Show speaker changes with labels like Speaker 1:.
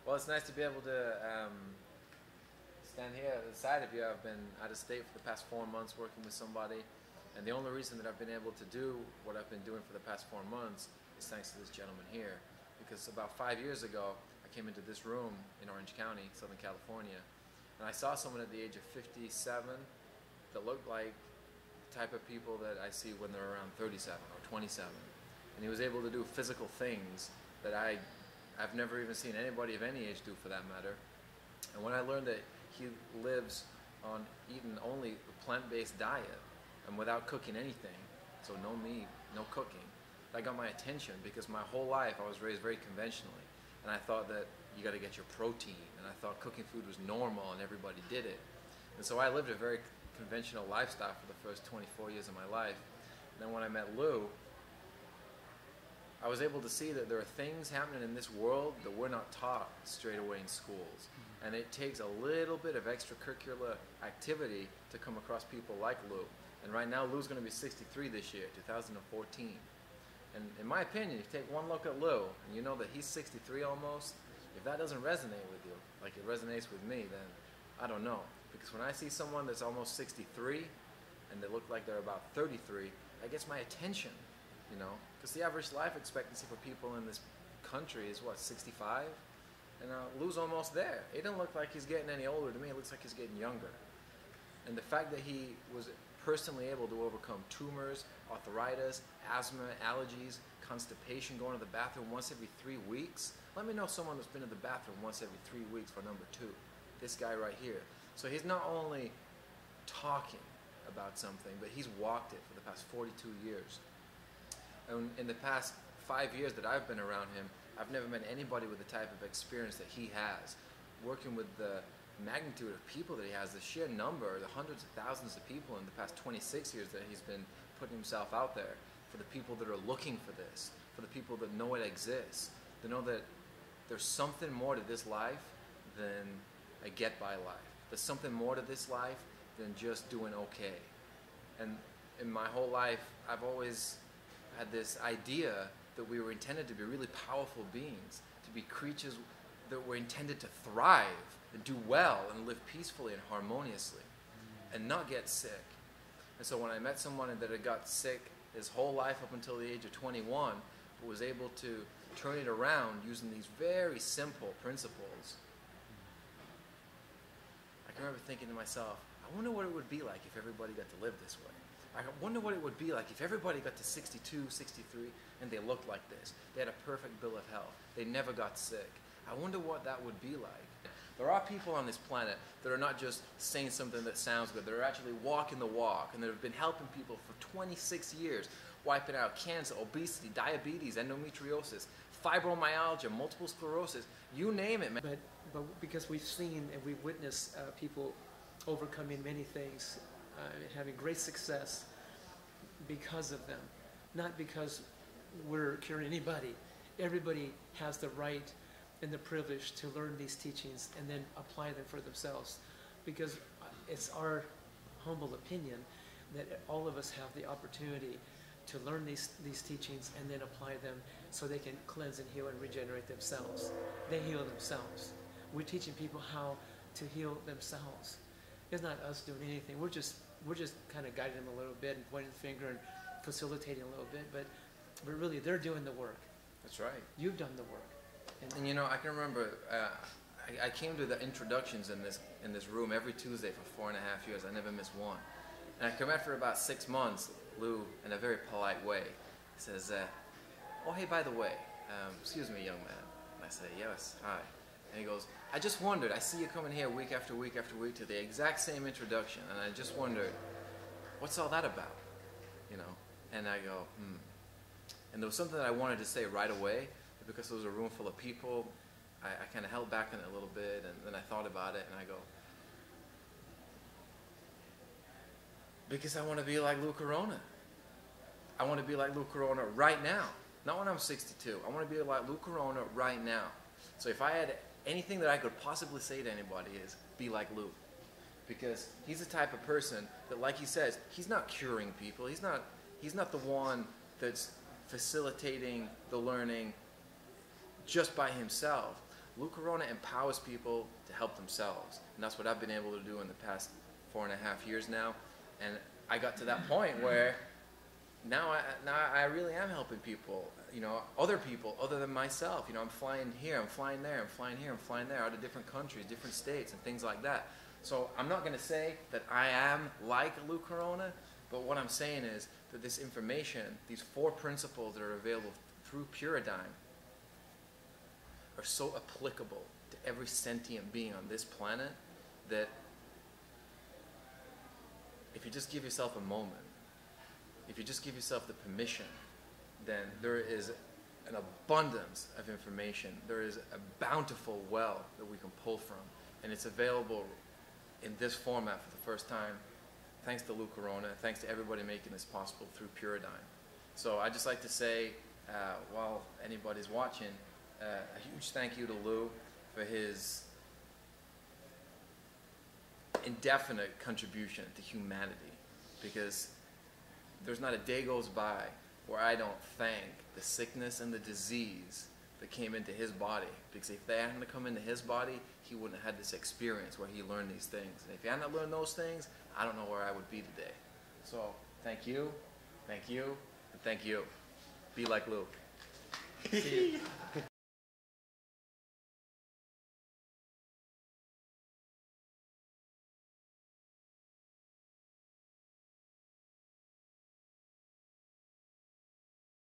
Speaker 1: Well, it's nice to be able to stand here at the side of you. I've been out of state for the past 4 months working with somebody, and the only reason that I've been able to do what I've been doing for the past 4 months is thanks to this gentleman here. Because about 5 years ago, I came into this room in Orange County, Southern California, and I saw someone at the age of 57 that looked like the type of people that I see when they're around 37 or 27. And he was able to do physical things that I've never even seen anybody of any age do, for that matter. And when I learned that he lives on eating only a plant-based diet and without cooking anything, so no meat, no cooking, that got my attention, because my whole life I was raised very conventionally, and I thought that you got to get your protein, and I thought cooking food was normal and everybody did it. And so I lived a very conventional lifestyle for the first 24 years of my life. And then when I met Lou, I was able to see that there are things happening in this world that we're not taught straight away in schools. And it takes a little bit of extracurricular activity to come across people like Lou. And right now, Lou's going to be 63 this year, 2014. And in my opinion, if you take one look at Lou, and you know that he's 63 almost, if that doesn't resonate with you, like it resonates with me, then I don't know. Because when I see someone that's almost 63, and they look like they're about 33, that gets my attention, you know? Because the average life expectancy for people in this country is, what, 65? And Lou's almost there. It doesn't look like he's getting any older to me. It looks like he's getting younger. And the fact that he was personally able to overcome tumors, arthritis, asthma, allergies, constipation, going to the bathroom once every 3 weeks. Let me know someone that's been to the bathroom once every 3 weeks for number 2. This guy right here. So he's not only talking about something, but he's walked it for the past 42 years. And in the past 5 years that I've been around him, I've never met anybody with the type of experience that he has. Working with the magnitude of people that he has, the sheer number, the hundreds of thousands of people in the past 26 years that he's been putting himself out there, for the people that are looking for this, for the people that know it exists, to know that there's something more to this life than a get-by life. There's something more to this life than just doing okay. And in my whole life, I've always had this idea that we were intended to be really powerful beings, to be creatures that were intended to thrive and do well and live peacefully and harmoniously and not get sick. And so when I met someone that had got sick his whole life up until the age of 21, but was able to turn it around using these very simple principles, I can remember thinking to myself, I wonder what it would be like if everybody got to live this way. I wonder what it would be like if everybody got to 62, 63, and they looked like this. They had a perfect bill of health. They never got sick. I wonder what that would be like. There are people on this planet that are not just saying something that sounds good. They're actually walking the walk, and they've been helping people for 26 years, wiping out cancer, obesity, diabetes, endometriosis, fibromyalgia, multiple sclerosis, you name it, man.
Speaker 2: But because we've seen and we've witnessed people overcoming many things, and having great success because of them, not because we're curing anybody. Everybody has the right and the privilege to learn these teachings and then apply them for themselves, because it's our humble opinion that all of us have the opportunity to learn these teachings and then apply them so they can cleanse and heal and regenerate themselves. They heal themselves. We're teaching people how to heal themselves. It's not us doing anything. We're just kind of guiding them a little bit and pointing the finger and facilitating a little bit, but really they're doing the work.
Speaker 1: That's right.
Speaker 2: You've done the work.
Speaker 1: And you know, I can remember I came to the introductions in this room every Tuesday for 4.5 years. I never missed one. And I come after about 6 months, Lou, in a very polite way, says, oh, hey, by the way, excuse me, young man. And I say, yes, hi. And he goes, I just wondered, I see you coming here week after week after week to the exact same introduction, and I just wondered, what's all that about? You know? And I go, And there was something that I wanted to say right away, but because there was a room full of people, I kind of held back on it a little bit, and then I thought about it, and I go, because I want to be like Lou Corona. I want to be like Lou Corona right now. Not when I'm 62. I want to be like Lou Corona right now. So if I had anything that I could possibly say to anybody is, be like Lou. Because he's the type of person that, like he says, he's not curing people. He's not the one that's facilitating the learning just by himself. Lou Corona empowers people to help themselves, and that's what I've been able to do in the past 4.5 years now. And I got to that point where now I really am helping people, you know, other people other than myself. You know, I'm flying here, I'm flying there, I'm flying here, I'm flying there, out of different countries, different states, and things like that. So I'm not going to say that I am like Lou Corona, but what I'm saying is that this information, these 4 principles that are available through Puridyne, are so applicable to every sentient being on this planet that if you just give yourself a moment, if you just give yourself the permission, then there is an abundance of information. There is a bountiful well that we can pull from, and it's available in this format for the first time, thanks to Lou Corona, thanks to everybody making this possible through Puridyne. So I'd just like to say, while anybody's watching, a huge thank you to Lou for his indefinite contribution to humanity, because there's not a day goes by where I don't thank the sickness and the disease that came into his body, because if they hadn't come into his body, he wouldn't have had this experience where he learned these things. And if he hadn't learned those things, I don't know where I would be today. So thank you, and thank you. Be like Lou.
Speaker 2: See you.